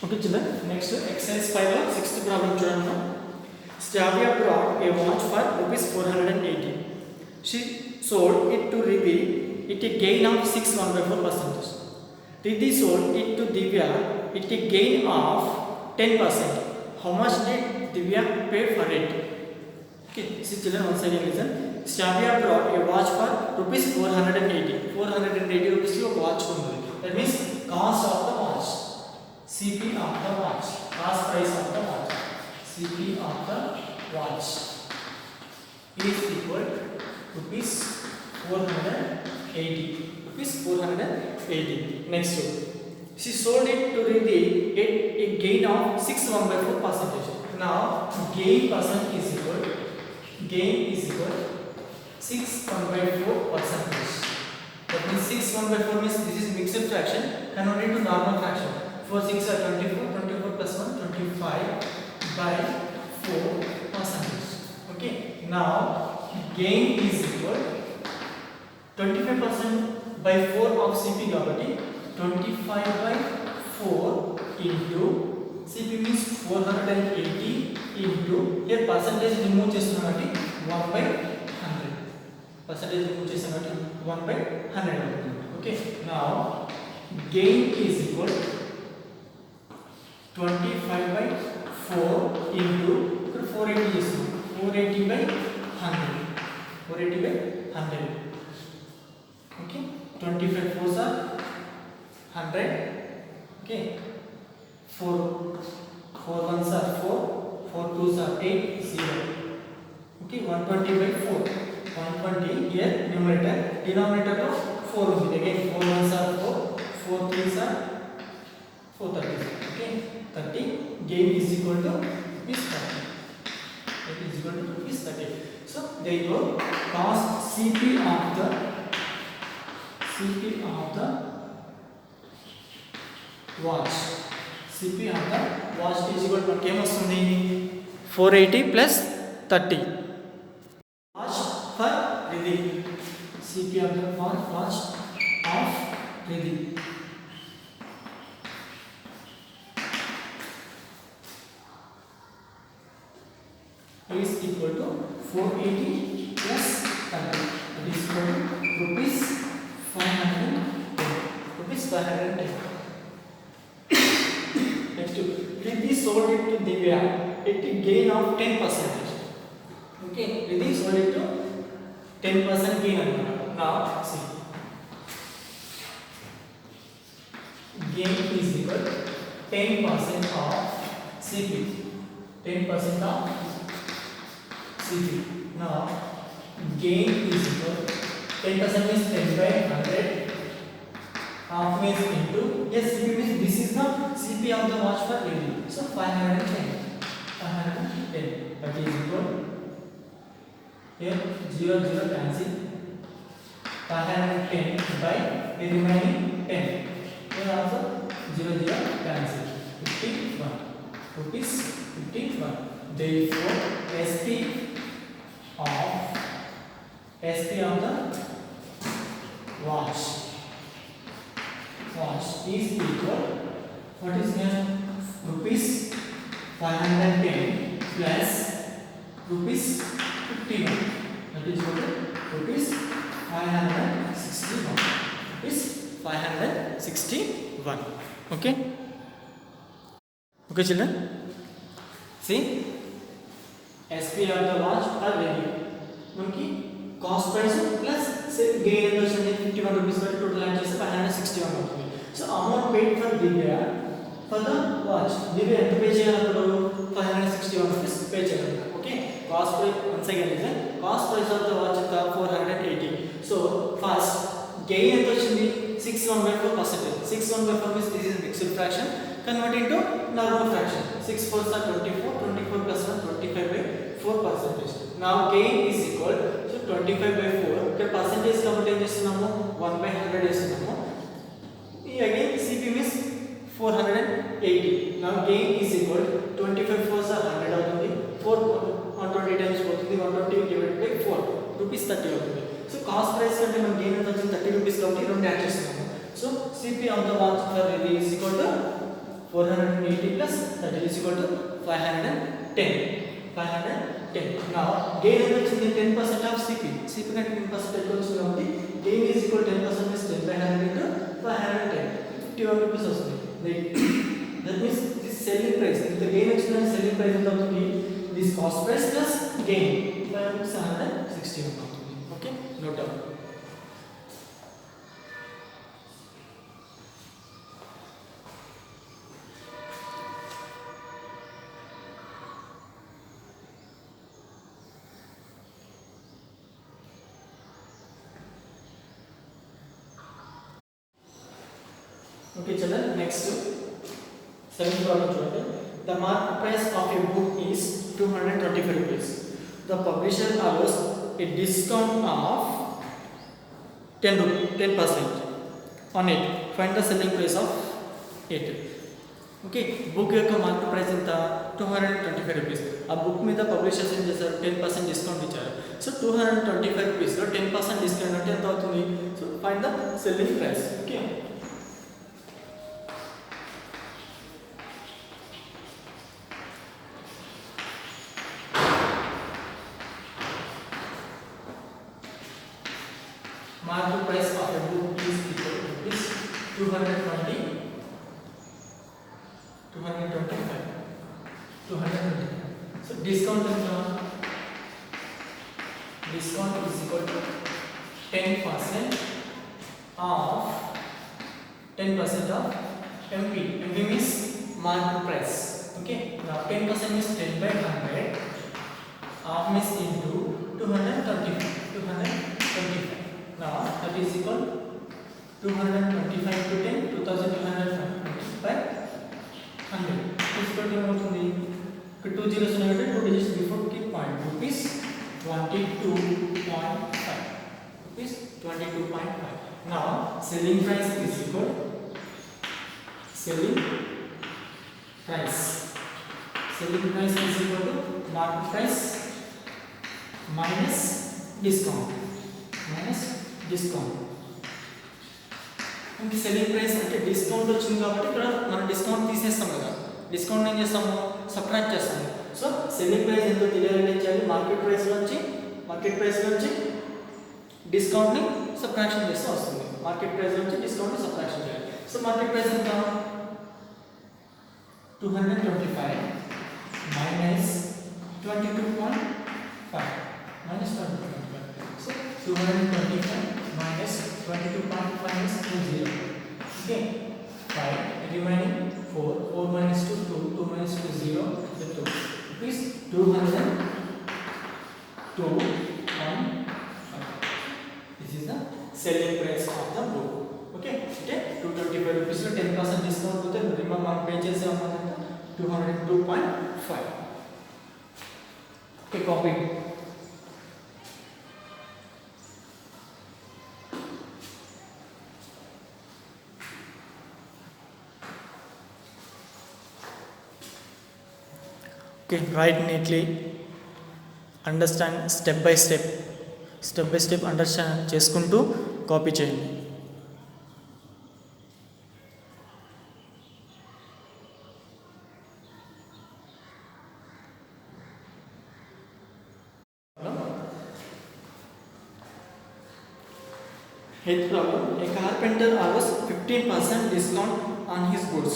Okay, children. Next, exercise 5 లో 6th problem చూడండి. Slavia brought a watch for rupees 480. She sold it to Riddhi at a gain of 6.14%. Riddhi sold it to Divya at a gain of 10%. How much did Divya pay for it? Okay, see children, once again listen. Slavia brought a watch for rupees 480. 480 rupees की watch ఉంది. That means cost of the watch. CP of the watch. Cost price of the watch. CP of the watch is equal to rupees 480. Rupees 480. Next one. She sold it to Riddhi at a gain of 6.14%. Now gain percent is equal 6.14%. That means 6.14 means this is mixed fraction converted to normal fraction. 4 6 are 24, 24 plus 1 25 by 4%. Okay, now gain is equal 25% by 4 of CP కాబట్టి 25 by 4 into CP means 480 into here percentage remove చేస్తున్నాం కాబట్టి 1 by 100 percentage remove చేసాం కాబట్టి 1 by 100 అవుతుంది. Okay, now gain is equal 25 by 4 into 480 చేస్తున్నాం 480 by 100 480 by 100. Okay, 25 4s are 100. Okay, 4 1s are 4, 4 2s are 8, 0. Okay, 120 by 4. 120 here numerator, denominator of 4 ఉంది. Again 4 1s are 4, 4 3s are 430. Okay, 30. Gain is equal to rupees 30. Gain is equal to rupees 30. So there you go. Cost CP of the watch. CP of the watch is equal to what వస్తుంది 480 plus 30. Watch for Riddhi. CP of the watch of Riddhi. Is equal to 480 plus 30. That is equal to rupees 510. Rupees 510. Next, Riddhi sold it to Divya at a gain of 10%. Okay, Riddhi sold it to 10% gain. Now see, gain is equal to 10% of CP. 10% of CP. Now gain is equal 10% is 10 by 100. Half means into yes CP means this is the CP of the watch for Riddhi. So 510. That is equal here 0 0 cancel. 510 by the remaining 10. Here also 0 0 cancel. 51 rupees 51. Therefore SP of the watch is equal what is here rupees 510 plus rupees 51. That is what rupees 561. Rupees 561. Okay, children, see SP of the watch or value మనకి cost price plus gain ఎంత వచ్చింది 51 rupees వరకు total add చేస్తే 561 అవుతుంది. So amount paid for Divya for the watch. Divya ఎంత pay చేయాలప్పుడు 561 rupees pay చేయాలి. Okay, cost price once again is cost price of the watch ఎంత 480. సో ఫస్ట్ గెయిన్ ఎంత వచ్చింది 61/4%. 61/4 means this is mixed fraction convert into normal fraction. 6 4s are 24, 24 plus 1 25/4%. Now gain is equal to 25/4. Okay, percentage కాబట్టి ఏం చేస్తున్నాము 1/100 చేస్తున్నాము. Again CP means 480. Now gain is equal 25 4s are 100 అవుతుంది. 4 120 times పోతుంది. 120 divided by 4 rupees 30 అవుతుంది. So cost price కంటే మన gain ఎంత వచ్చింది 30 రూపీస్ కాబట్టి రెండు యాడ్ చేస్తున్నాము. So CP of the watch for Riddhi is equal to 480 plus 30 is equal to 510. 510. Now gain ఎంత వచ్చింది 10% of CP. CP కంటే 10% ఎక్కువ వచ్చింది కాబట్టి gain is equal to 10% is 10 by 100 into 510. 51 rupees వస్తుంది. That means this selling price. ఇంత gain వచ్చిందని selling price ఎంత అవుతుంది? This cost price plus gain 561 అవుతుంది. Okay, note down. Okay, children, next second problem children. The market price of a book is 225 rupees. The publisher allows a discount of 10% on it. Find the selling price of it. Okay, book యొక్క market price ఎంత 225 rupees. ఆ book మీద publishers ఏం చేశారు 10% discount ఇచ్చారు. So 225 రూపీస్లో 10% discount అంటే ఎంత అవుతుంది? So find the selling price. Okay, market price of a book is equal to rupees 225. So discount is equal to 10% of MP. MP means market price. Okay, now 10% is 10 by 100. Half means into 225. Now that is equal 225 to 10, 2225 by 100 is equal to what ఉంది? 2 zeros ఉన్నాయి 2 digits before keep point. Rupees 22.5. Rupees 22.5. Now selling price is equal selling price is equal to market price minus discount. ఇంక selling price అంటే discount వచ్చింది కాబట్టి ఇక్కడ మనం discount తీసేస్తాం కదా. డిస్కౌంట్ ఏం చేస్తాము? సబ్ట్రాక్ట్ చేస్తాము. సో సెల్లింగ్ ప్రైస్ ఎంతో తెలియాలంటే చేయాలి మార్కెట్ ప్రైస్ నుంచి డిస్కౌంట్ని సబ్ట్రాక్షన్ చేస్తే వస్తుంది. మార్కెట్ ప్రైస్ నుంచి డిస్కౌంట్ని సబ్ట్రాక్షన్ చేయాలి. సో మార్కెట్ ప్రైస్ ఎంత? 225 minus 22.5 minus 22.5. So 225 minus 22.5 is 20. Okay, 5 remaining 4 minus 2 2 minus 2 0 the 2 is 202.5. This is the selling price of the book. Okay, 225 rupees లో 10% discount పోతే minimum మనం pay చేసే amount ఎంత? 202.5. Okay, copy. Okay, write neatly, understand step by step understand చేసుకుంటూ copy చేయండి. Eighth problem, a carpenter allows 15% discount on his goods.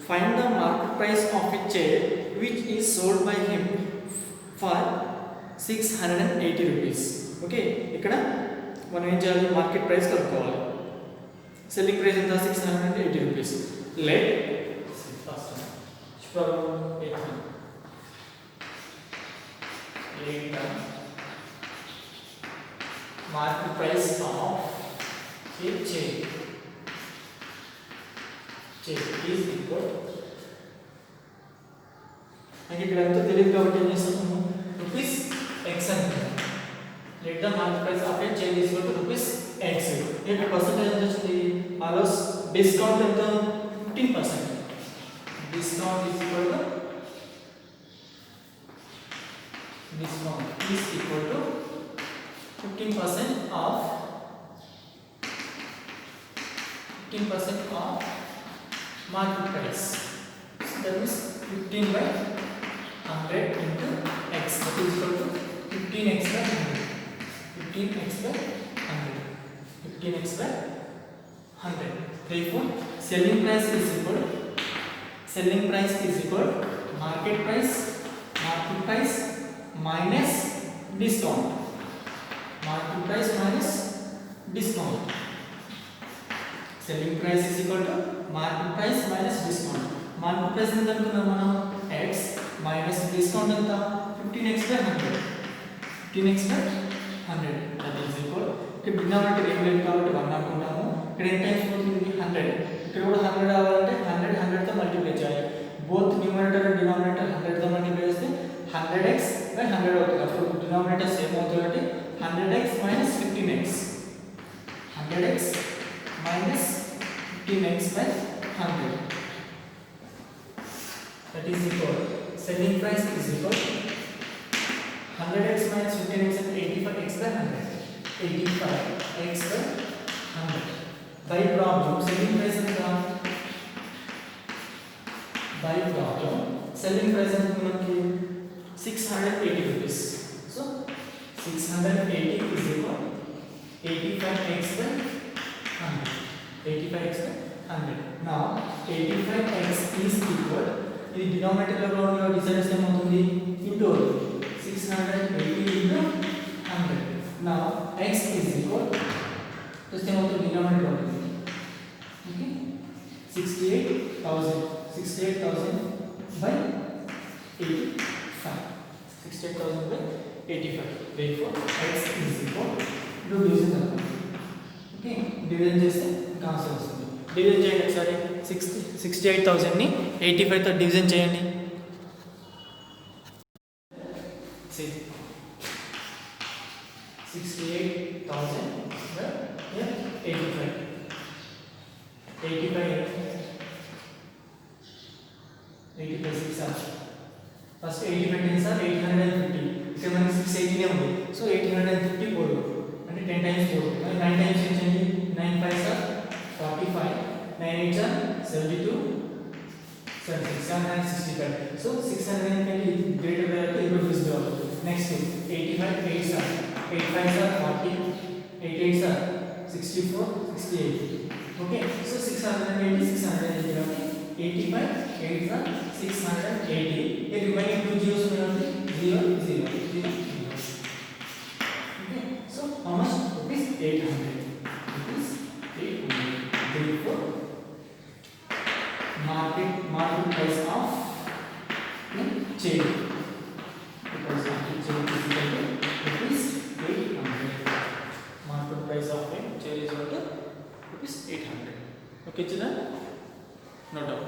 Find the market price of a chair which is sold by him for 680 rupees. Okay, ఇక్కడ మనం ఏం చేయాలి? Market price కనుక్కోవాలి. Selling price ఎంత? 680 rupees. Let first problem 8 market price of A chair is equal అంటే ఇక్కడ ఎంత తెలియదు కాబట్టి ఏం చేస్తాము? రూపీస్ ఎక్స్ అంటాము. Let the market price of A chair is equal to rupees X. ఇక్కడ పర్సెంటేజ్ ఎంత వచ్చింది? ఆల్వేస్ డిస్కౌంట్ ఎంత? 15%. Discount is equal to discount is equal to 15% of market price. that means 15 by 100 into x, that is equal to 15x by 100. 15x by 100. 15x by 100. Therefore, selling price is equal market price minus discount. Market price minus discount. Selling price is equal to market price minus discount. Market price ఎంత అనుకున్నాం మనం x minus discount ఎంత 15x by 100. 15x by 100 that is equal. ఇక్కడ denominator ఏం లేదు కాబట్టి 1 అనుకుంటాము. ఇక్కడ ఎంత టైమ్స్ పోతుంది 100. ఇక్కడ కూడా 100 అవ్వాలంటే 100 తో మల్టిప్లై చేయాలి. బోత్ న్యూమరేటర్ అండ్ డినామినేటర్ 100 తో మల్టిప్లై చేస్తే 100x by 100 అవుతుంది. అప్పుడు డినామినేటర్ సేమ్ అవుతుంది కాబట్టి 100x minus 15x. 100x minus 15x by 100. That is equal. Selling price is equal 100x minus 15x and 85x by 100. 85x by 100. By problem, selling price is by problem. Selling price is 680 rupees. So 680 is equal 85x by 100. 85x by 100. Now 85x is equal. The denominator lo unna decides em avutundi into 680 into 100. Now x is equal to same avutundi denominator avutundi. Okay, 68,000 by 85. 68,000 by 85. Therefore x is equal to division avutundi. Okay, division చేస్తే answer వస్తుంది. Division చేయండి ఒకసారి. 68,000 ని 85 తో division చేయండి. See 68,000 by 85. 85 6 first 85 10 sir 850. ఇక్కడ మనకి 680 నే ఉంది. సో 850 పోదు అంటే 10 టైమ్స్ పోదు. 9 టైమ్స్ చేయండి. 9 5 sir 45. 9 8 are 72, 665. So 620 greater than the rupees dollar. Next 85 8 are 8 5 are 40, 8 8 are 64, 68. Okay, so 680 okay. 85 8 are 680. The remaining two zeros will be 0 0 0 0. Okay, so how much? Rupees 800. Rupees 800. Therefore market price of chain, because market chain is equal to rupees 800. Market price of chain is equal to rupees 800. Okay children, no doubt.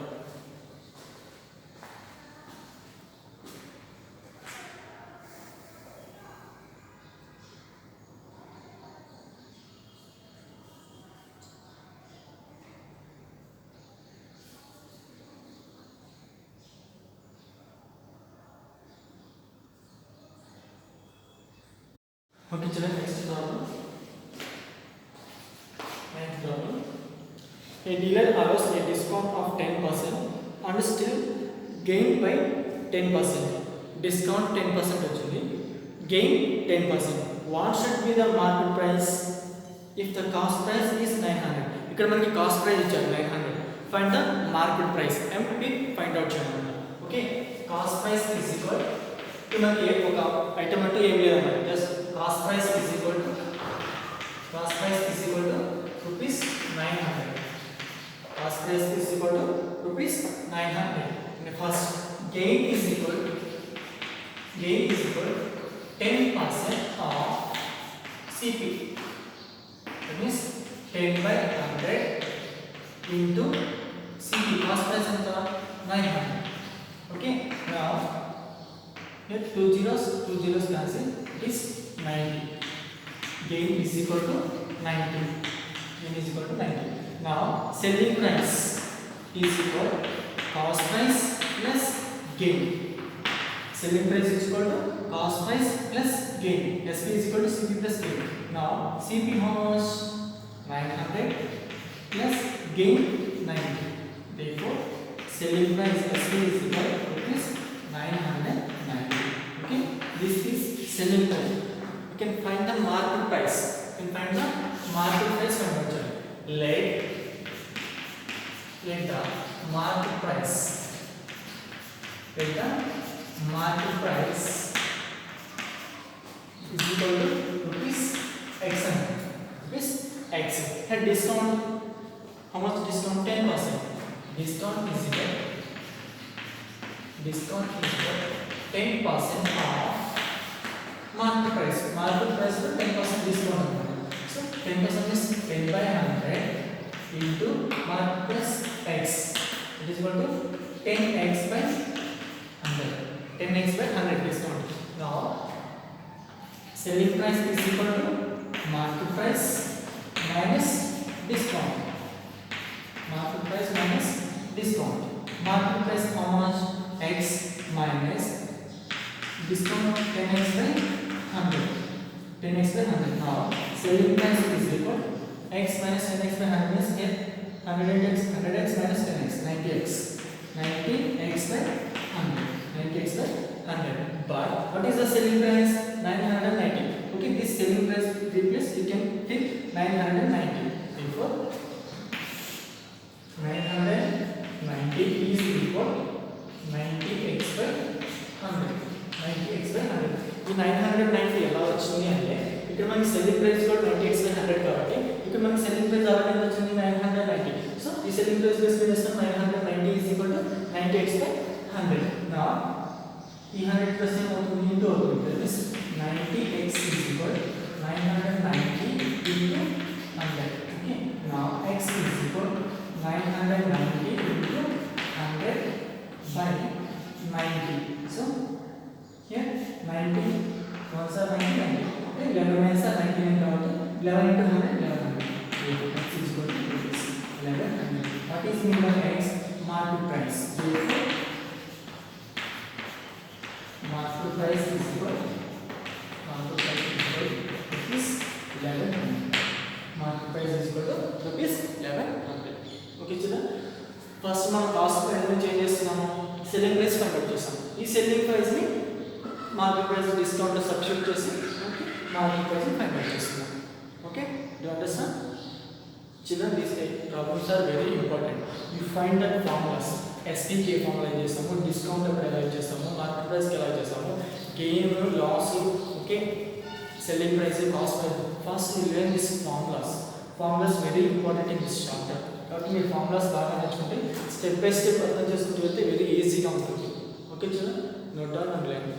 Okay children, next problem. Next problem. A dealer allows a discount of 10% and still gain by 10%. Discount 10% actually. Gain 10%. What should be the market price if the cost price is 900? ఇక్కడ మనకి cost price ఇచ్చారు 900. Find the market price. MP find out చేయాలి. Okay, cost price is equal to మనకి ఒక item అంటూ ఏం లేదన్నమాట. Just cost price is equal to rupees 900. Cost price is equal to rupees 900. And the first gain is equal to 10% of CP. That means 10 by 100 into CP. Cost price is 900. Okay. Now here two zeros cancel. It is 90. Gain is equal to 90. Gain is equal to 90. Now selling price is equal to cost price plus gain. Selling price is equal to cost price plus gain. SP is equal to CP plus gain. Now CP how much? 900 plus gain 90. Therefore selling price SP is equal to rupees 990. Okay, this is selling price. You can find the market price. You can find the market price conversion. Let the market price is equal to rupees X. Rupees X. And discount, how much discount? 10%. Discount is equal 10% of market price. Market price for 10% discount. So 10% is 10 by 100 into market price X. It is equal to 10x by 100. 10x by 100 discount. Now selling price is equal to market price minus discount. Market price minus discount. Market price how much? X minus discount 10x by 100. 10x by 100. Now selling price is equal to x minus 10x by 100 means here 100x minus 10x 90x. 90x by 100. 90x by 100. But what is the selling price? 990. Okay, this selling price replace you can take 990. Therefore 990 is equal 90x by 100. 90x by 100. ఈ 990 ఎలా వచ్చింది అంటే ఇక్కడ మనకి selling price కూడా 90x by 100 కాబట్టి ఇక్కడ మనకి సెల్లింగ్ ప్రైస్ ఆల్రెడీ ఎంత వచ్చింది 990. సో ఈ సెల్లింగ్ ప్రైస్ బేస్ మీద చేస్తాం 990 is equal to 90x by 100. Now ఈ 100 ప్లస్ ఏమవుతుంది ఇంటూ అవుతుంది. That is 90x is equal to 990 into 100. Okay. Now x is equal to 990 into 100 by 90. So here 90 ones are 90. Okay, 11 ones are 99 కాబట్టి 11 into 100 1100. X is equal to 1100. What is mean by x? Market price. Therefore market price is equal to rupees 1100. Market price is equal to rupees 1100. Okay, children. First మనం cost price ని change చేస్తున్నాము, selling price convert చేస్తాం. ఈ selling price ని market price discount లో substitute చేసి market price ని convert చేస్తున్నాం. Okay, do you understand? Children, these problems are very important. You find that formulas. SPK formula చేస్తాము, డిస్కౌంట్ అప్పుడు ఎలా చేస్తాము, మార్కెట్ ప్రైస్ ఎలా చేస్తాము, gain loss, okay, selling price, cost price. First you learn this formulas very important in this chapter. కాబట్టి మీరు formulas బాగా నేర్చుకుంటే స్టెప్ బై స్టెప్ అర్థం చేసుకుంటూ వెళ్తే వెరీ ఈజీగా ఉంటుంది. Okay children, note down and learn.